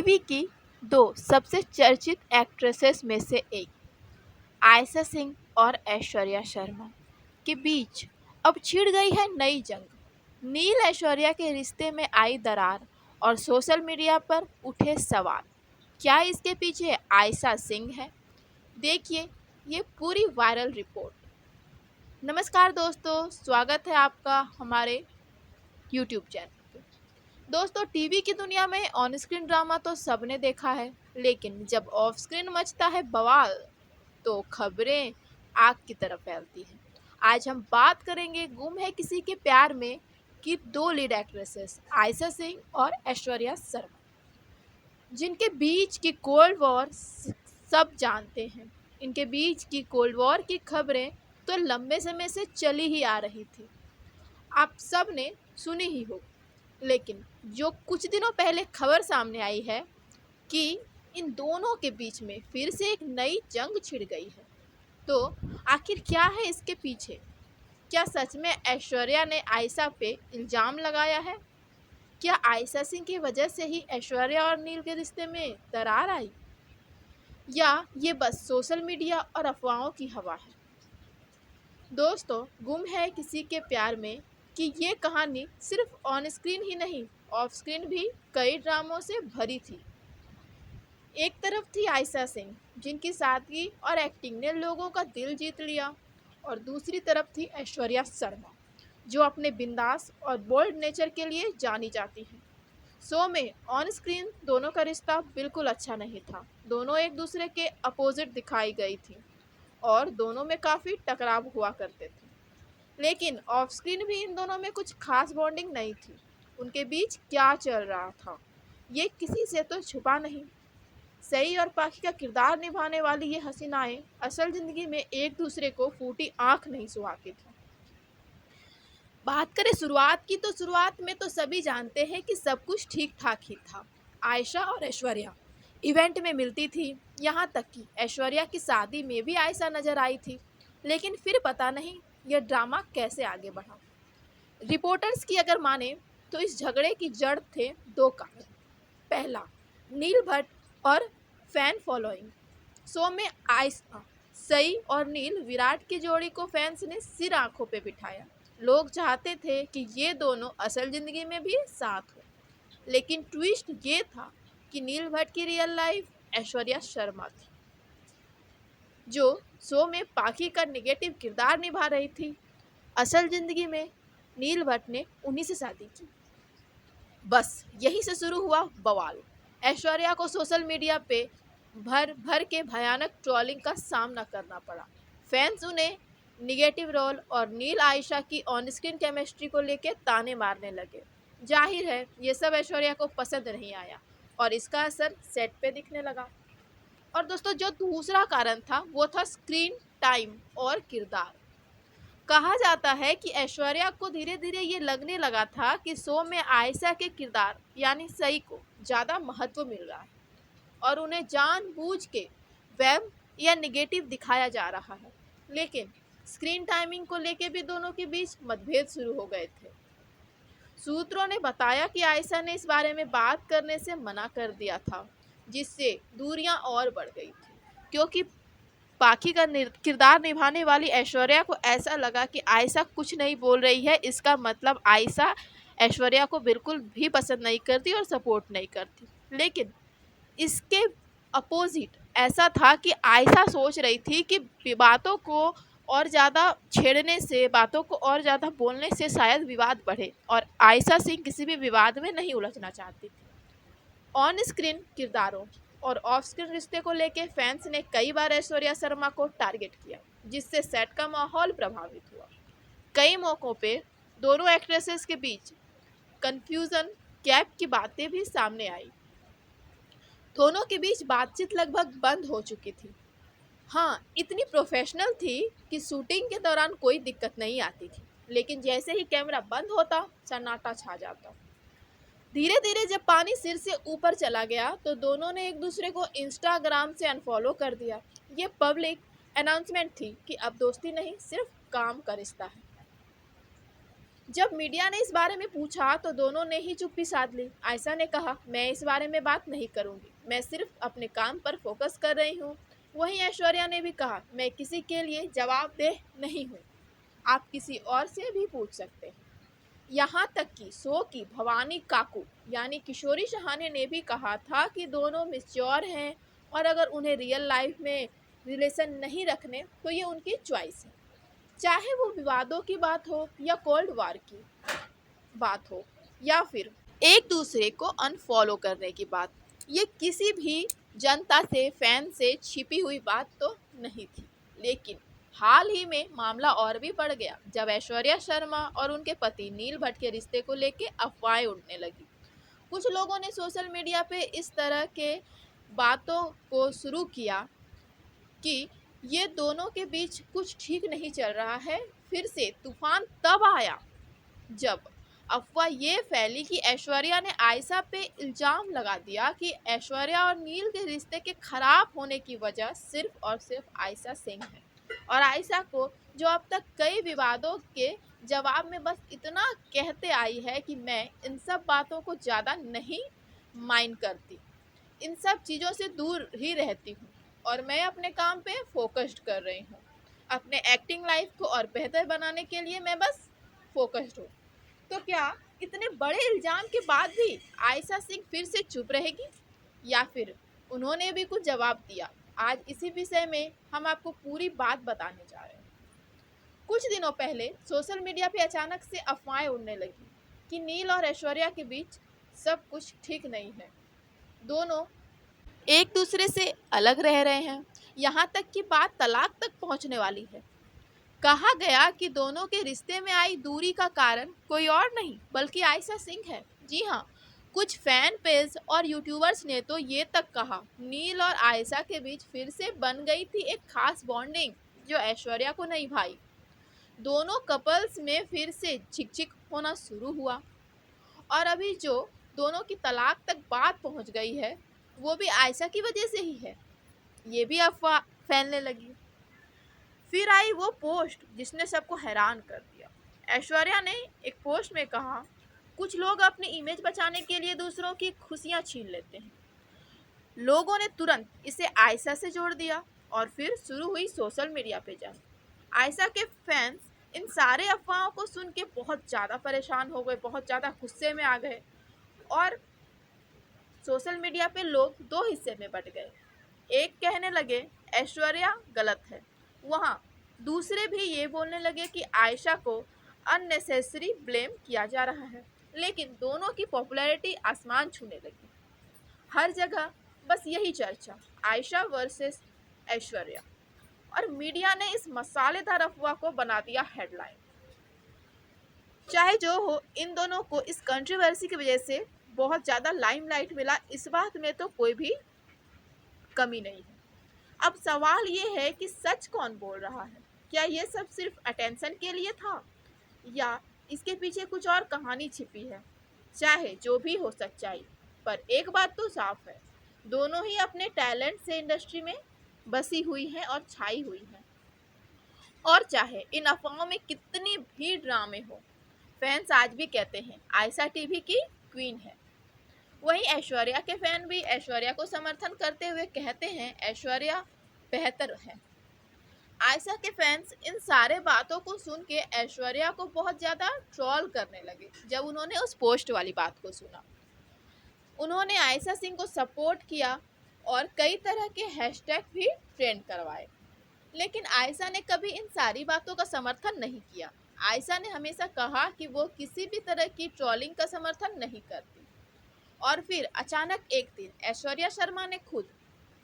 TV की दो सबसे चर्चित एक्ट्रेसेस में से एक आयशा सिंह और ऐश्वर्या शर्मा के बीच अब छिड़ गई है नई जंग। नील ऐश्वर्या के रिश्ते में आई दरार और सोशल मीडिया पर उठे सवाल। क्या इसके पीछे आयशा सिंह है? देखिए ये पूरी वायरल रिपोर्ट। नमस्कार दोस्तों, स्वागत है आपका हमारे यूट्यूब चैनल पे। दोस्तों, टीवी की दुनिया में ऑन स्क्रीन ड्रामा तो सबने देखा है, लेकिन जब ऑफ स्क्रीन मचता है बवाल तो खबरें आग की तरह फैलती हैं। आज हम बात करेंगे गुम है किसी के प्यार में की दो लीड एक्ट्रेसेस आयशा सिंह और ऐश्वर्या शर्मा, जिनके बीच की कोल्ड वॉर सब जानते हैं। इनके बीच की कोल्ड वॉर की खबरें तो लंबे समय से चली ही आ रही थी, आप सब ने सुनी ही हो। लेकिन जो कुछ दिनों पहले खबर सामने आई है कि इन दोनों के बीच में फिर से एक नई जंग छिड़ गई है, तो आखिर क्या है इसके पीछे? क्या सच में ऐश्वर्या ने आयशा पे इल्ज़ाम लगाया है? क्या आयशा सिंह की वजह से ही ऐश्वर्या और नील के रिश्ते में दरार आई, या ये बस सोशल मीडिया और अफवाहों की हवा है? दोस्तों, गुम है किसी के प्यार में कि ये कहानी सिर्फ ऑन स्क्रीन ही नहीं, ऑफ स्क्रीन भी कई ड्रामों से भरी थी। एक तरफ थी आयशा सिंह, जिनकी सादगी और एक्टिंग ने लोगों का दिल जीत लिया, और दूसरी तरफ थी ऐश्वर्या शर्मा, जो अपने बिंदास और बोल्ड नेचर के लिए जानी जाती हैं। शो में ऑन स्क्रीन दोनों का रिश्ता बिल्कुल अच्छा नहीं था। दोनों एक दूसरे के अपोजिट दिखाई गई थी और दोनों में काफ़ी टकराव हुआ करते थे। लेकिन ऑफ स्क्रीन भी इन दोनों में कुछ खास बॉन्डिंग नहीं थी। उनके बीच क्या चल रहा था ये किसी से तो छुपा नहीं। सई और पाखी का किरदार निभाने वाली ये हसीनाएं असल जिंदगी में एक दूसरे को फूटी आंख नहीं सुहाती थी। बात करें शुरुआत की, तो शुरुआत में तो सभी जानते हैं कि सब कुछ ठीक ठाक ही था। आयशा और ऐश्वर्या इवेंट में मिलती थी, यहाँ तक कि ऐश्वर्या की शादी में भी आयशा नजर आई थी। लेकिन फिर पता नहीं यह ड्रामा कैसे आगे बढ़ा। रिपोर्टर्स की अगर माने तो इस झगड़े की जड़ थे दो कारण। पहला, नील भट्ट और फैन फॉलोइंग। शो में आयशा, सई और नील विराट की जोड़ी को फैंस ने सिर आंखों पे बिठाया। लोग चाहते थे कि ये दोनों असल जिंदगी में भी साथ हो। लेकिन ट्विस्ट ये था कि नील भट्ट की रियल लाइफ ऐश्वर्या शर्मा थी, जो शो में पाखी का निगेटिव किरदार निभा रही थी। असल जिंदगी में नील भट्ट ने उन्हीं से शादी की। बस यहीं से शुरू हुआ बवाल। ऐश्वर्या को सोशल मीडिया पे भर भर के भयानक ट्रोलिंग का सामना करना पड़ा। फैंस उन्हें निगेटिव रोल और नील आयशा की ऑन स्क्रीन केमिस्ट्री को लेकर ताने मारने लगे। जाहिर है ये सब ऐश्वर्या को पसंद नहीं आया और इसका असर सेट पे दिखने लगा। और दोस्तों, जो दूसरा कारण था वो था स्क्रीन टाइम और किरदार। कहा जाता है कि ऐश्वर्या को धीरे धीरे ये लगने लगा था कि शो में आयशा के किरदार यानी सई को ज़्यादा महत्व मिल रहा है और उन्हें जानबूझ के वेब या निगेटिव दिखाया जा रहा है। लेकिन स्क्रीन टाइमिंग को लेके भी दोनों के बीच मतभेद शुरू हो गए थे। सूत्रों ने बताया कि आयशा ने इस बारे में बात करने से मना कर दिया था, जिससे दूरियां और बढ़ गई थी, क्योंकि पाखी का किरदार निभाने वाली ऐश्वर्या को ऐसा लगा कि आयशा कुछ नहीं बोल रही है, इसका मतलब आयशा ऐश्वर्या को बिल्कुल भी पसंद नहीं करती और सपोर्ट नहीं करती। लेकिन इसके अपोजिट ऐसा था कि आयशा सोच रही थी कि बातों को और ज़्यादा छेड़ने से, बातों को और ज़्यादा बोलने से शायद विवाद बढ़े, और आयशा सिंह किसी भी विवाद में नहीं उलझना चाहती थी। ऑन स्क्रीन किरदारों और ऑफ स्क्रीन रिश्ते को लेकर फैंस ने कई बार ऐश्वर्या शर्मा को टारगेट किया, जिससे सेट का माहौल प्रभावित हुआ। कई मौक़ों पे दोनों एक्ट्रेसेस के बीच कंफ्यूजन गैप की बातें भी सामने आई। दोनों के बीच बातचीत लगभग बंद हो चुकी थी। हाँ, इतनी प्रोफेशनल थी कि शूटिंग के दौरान कोई दिक्कत नहीं आती थी, लेकिन जैसे ही कैमरा बंद होता सन्नाटा छा जाता। धीरे धीरे जब पानी सिर से ऊपर चला गया तो दोनों ने एक दूसरे को इंस्टाग्राम से अनफॉलो कर दिया। ये पब्लिक अनाउंसमेंट थी कि अब दोस्ती नहीं, सिर्फ काम का रिश्ता है। जब मीडिया ने इस बारे में पूछा तो दोनों ने ही चुप्पी साध ली। आयशा ने कहा, मैं इस बारे में बात नहीं करूंगी, मैं सिर्फ अपने काम पर फोकस कर रही हूँ। वहीं ऐश्वर्या ने भी कहा, मैं किसी के लिए जवाबदेह नहीं हूँ, आप किसी और से भी पूछ सकते हैं। यहाँ तक कि शो की भवानी काकू यानी किशोरी शहाने ने भी कहा था कि दोनों मिच्योर हैं और अगर उन्हें रियल लाइफ में रिलेशन नहीं रखने तो ये उनकी चॉइस है। चाहे वो विवादों की बात हो या कोल्ड वार की बात हो या फिर एक दूसरे को अनफॉलो करने की बात, ये किसी भी जनता से फैन से छिपी हुई बात तो नहीं थी। लेकिन हाल ही में मामला और भी बढ़ गया जब ऐश्वर्या शर्मा और उनके पति नील भट्ट के रिश्ते को लेकर अफवाहें उड़ने लगी। कुछ लोगों ने सोशल मीडिया पे इस तरह के बातों को शुरू किया कि ये दोनों के बीच कुछ ठीक नहीं चल रहा है। फिर से तूफान तब आया जब अफवाह ये फैली कि ऐश्वर्या ने आयशा पे इल्जाम लगा दिया कि ऐश्वर्या और नील के रिश्ते के खराब होने की वजह सिर्फ और सिर्फ आयशा सिंह है। और आयशा को जो अब तक कई विवादों के जवाब में बस इतना कहते आई है कि मैं इन सब बातों को ज़्यादा नहीं माइंड करती, इन सब चीज़ों से दूर ही रहती हूँ और मैं अपने काम पे फोकस्ड कर रही हूँ। अपने एक्टिंग लाइफ को और बेहतर बनाने के लिए मैं बस फोकस्ड हूँ। तो क्या इतने बड़े इल्जाम के बाद भी आयशा सिंह फिर से चुप रहेगी या फिर उन्होंने भी कुछ जवाब दिया? आज इसी विषय में हम आपको पूरी बात बताने जा रहे हैं। कुछ दिनों पहले सोशल मीडिया पे अचानक से अफवाहें उड़ने लगी कि नील और ऐश्वर्या के बीच सब कुछ ठीक नहीं है, दोनों एक दूसरे से अलग रह रहे हैं, यहाँ तक कि बात तलाक तक पहुँचने वाली है। कहा गया कि दोनों के रिश्ते में आई दूरी का कारण कोई और नहीं बल्कि आयशा सिंह है। जी हाँ, कुछ फैन पेज और यूट्यूबर्स ने तो ये तक कहा नील और आयशा के बीच फिर से बन गई थी एक खास बॉन्डिंग जो ऐश्वर्या को नहीं भाई। दोनों कपल्स में फिर से झिकझिक होना शुरू हुआ और अभी जो दोनों की तलाक तक बात पहुंच गई है वो भी आयशा की वजह से ही है, ये भी अफवाह फैलने लगी। फिर आई वो पोस्ट जिसने सबको हैरान कर दिया। ऐश्वर्या ने एक पोस्ट में कहा, कुछ लोग अपनी इमेज बचाने के लिए दूसरों की खुशियां छीन लेते हैं। लोगों ने तुरंत इसे आयशा से जोड़ दिया और फिर शुरू हुई सोशल मीडिया पे जंग। आयशा के फैंस इन सारे अफवाहों को सुन के बहुत ज़्यादा परेशान हो गए, बहुत ज़्यादा गुस्से में आ गए और सोशल मीडिया पे लोग दो हिस्से में बट गए। एक कहने लगे ऐश्वर्या गलत है, वहाँ दूसरे भी ये बोलने लगे कि आयशा को अननेसेसरी ब्लेम किया जा रहा है। लेकिन दोनों की पॉपुलैरिटी आसमान छूने लगी। हर जगह बस यही चर्चा, आयशा वर्सेस ऐश्वर्या, और मीडिया ने इस मसालेदार अफवाह को बना दिया हेडलाइन। चाहे जो हो, इन दोनों को इस कंट्रोवर्सी की वजह से बहुत ज़्यादा लाइमलाइट मिला, इस बात में तो कोई भी कमी नहीं है। अब सवाल ये है कि सच कौन बोल रहा है? क्या ये सब सिर्फ अटेंशन के लिए था या इसके पीछे कुछ और कहानी छिपी है? चाहे जो भी हो सच्चाई, पर एक बात तो साफ है, दोनों ही अपने टैलेंट से इंडस्ट्री में बसी हुई हैं और छाई हुई हैं। और चाहे इन अफवाहों में कितनी भी ड्रामे हो, फैंस आज भी कहते हैं आयशा टीवी की क्वीन है। वहीं ऐश्वर्या के फैन भी ऐश्वर्या को समर्थन करते हुए कहते हैं ऐश्वर्या बेहतर है। आयशा के फैंस इन सारे बातों को सुन के ऐश्वर्या को बहुत ज़्यादा ट्रोल करने लगे। जब उन्होंने उस पोस्ट वाली बात को सुना, उन्होंने आयशा सिंह को सपोर्ट किया और कई तरह के हैशटैग भी ट्रेंड करवाए। लेकिन आयशा ने कभी इन सारी बातों का समर्थन नहीं किया। आयशा ने हमेशा कहा कि वो किसी भी तरह की ट्रोलिंग का समर्थन नहीं करती। और फिर अचानक एक दिन ऐश्वर्या शर्मा ने खुद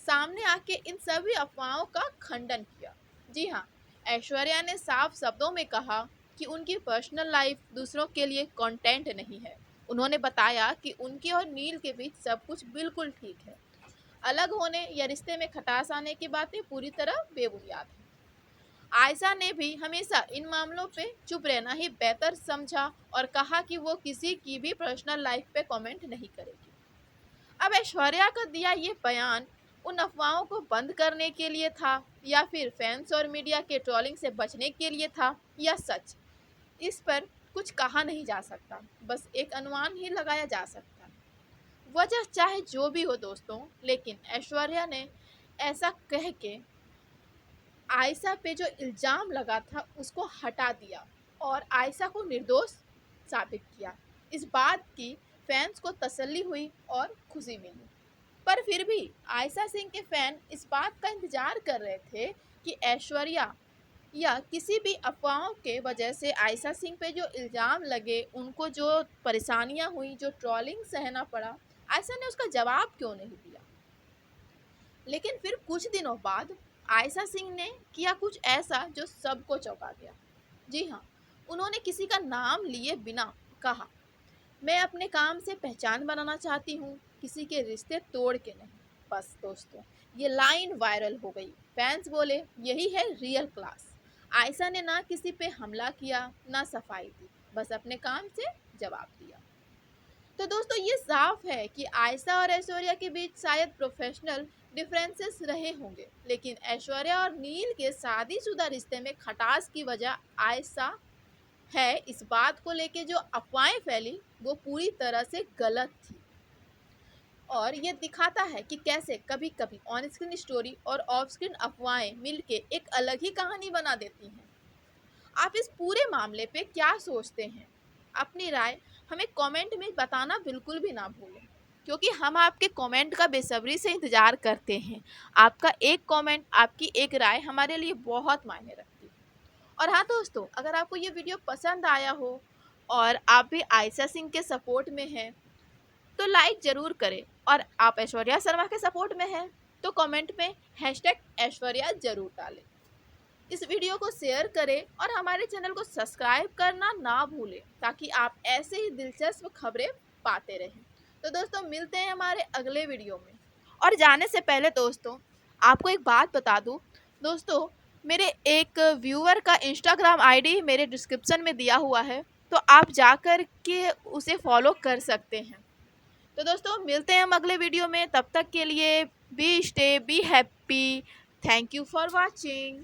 सामने आके इन सभी अफवाहों का खंडन किया। जी हाँ, ऐश्वर्या ने साफ शब्दों में कहा कि उनकी पर्सनल लाइफ दूसरों के लिए कंटेंट नहीं है। उन्होंने बताया कि उनके और नील के बीच सब कुछ बिल्कुल ठीक है। अलग होने या रिश्ते में खटास आने की बातें पूरी तरह बेबुनियाद हैं। आयशा ने भी हमेशा इन मामलों पे चुप रहना ही बेहतर समझा और कहा कि वो किसी की भी पर्सनल लाइफ पे कमेंट नहीं करेगी। अब ऐश्वर्या का दिया ये बयान उन अफवाहों को बंद करने के लिए था या फिर फैंस और मीडिया के ट्रोलिंग से बचने के लिए था या सच, इस पर कुछ कहा नहीं जा सकता, बस एक अनुमान ही लगाया जा सकता है। वजह चाहे जो भी हो दोस्तों, लेकिन ऐश्वर्या ने ऐसा कह के आयशा पे जो इल्ज़ाम लगा था उसको हटा दिया और आयशा को निर्दोष साबित किया। इस बात की फैंस को तसल्ली हुई और खुशी मिली। पर फिर भी आयशा सिंह के फैन इस बात का इंतजार कर रहे थे कि ऐश्वर्या या किसी भी अफवाहों के वजह से आयशा सिंह पे जो इल्ज़ाम लगे, उनको जो परेशानियां हुई, जो ट्रोलिंग सहना पड़ा, आयशा ने उसका जवाब क्यों नहीं दिया। लेकिन फिर कुछ दिनों बाद आयशा सिंह ने किया कुछ ऐसा जो सबको चौंका दिया। जी हाँ, उन्होंने किसी का नाम लिए बिना कहा, मैं अपने काम से पहचान बनाना चाहती हूँ, किसी के रिश्ते तोड़ के नहीं। बस दोस्तों, ये लाइन वायरल हो गई। फैंस बोले यही है रियल क्लास। आयशा ने ना किसी पे हमला किया, ना सफाई दी, बस अपने काम से जवाब दिया। तो दोस्तों, ये साफ है कि आयशा और ऐश्वर्या के बीच शायद प्रोफेशनल डिफरेंसेस रहे होंगे, लेकिन ऐश्वर्या और नील के शादीशुदा रिश्ते में खटास की वजह आयशा है। इस बात को लेके जो अफवाहें फैली वो पूरी तरह से गलत थी और ये दिखाता है कि कैसे कभी कभी ऑन स्क्रीन स्टोरी और ऑफ स्क्रीन अफवाहें मिलके एक अलग ही कहानी बना देती हैं। आप इस पूरे मामले पे क्या सोचते हैं? अपनी राय हमें कमेंट में बताना बिल्कुल भी ना भूलें, क्योंकि हम आपके कमेंट का बेसब्री से इंतज़ार करते हैं। आपका एक कमेंट, आपकी एक राय हमारे लिए बहुत मायने रखती है। और हाँ दोस्तों, अगर आपको ये वीडियो पसंद आया हो और आप भी आयशा सिंह के सपोर्ट में हैं तो लाइक ज़रूर करें, और आप ऐश्वर्या शर्मा के सपोर्ट में हैं तो कमेंट में #ऐश्वर्या ज़रूर डालें। इस वीडियो को शेयर करें और हमारे चैनल को सब्सक्राइब करना ना भूलें, ताकि आप ऐसे ही दिलचस्प खबरें पाते रहें। तो दोस्तों, मिलते हैं हमारे अगले वीडियो में। और जाने से पहले दोस्तों, आपको एक बात बता दूं दोस्तों, मेरे एक व्यूअर का इंस्टाग्राम आईडी मेरे डिस्क्रिप्शन में दिया हुआ है, तो आप जाकर के उसे फॉलो कर सकते हैं। तो दोस्तों, मिलते हैं हम अगले वीडियो में। तब तक के लिए be stay be happy. Thank you for watching.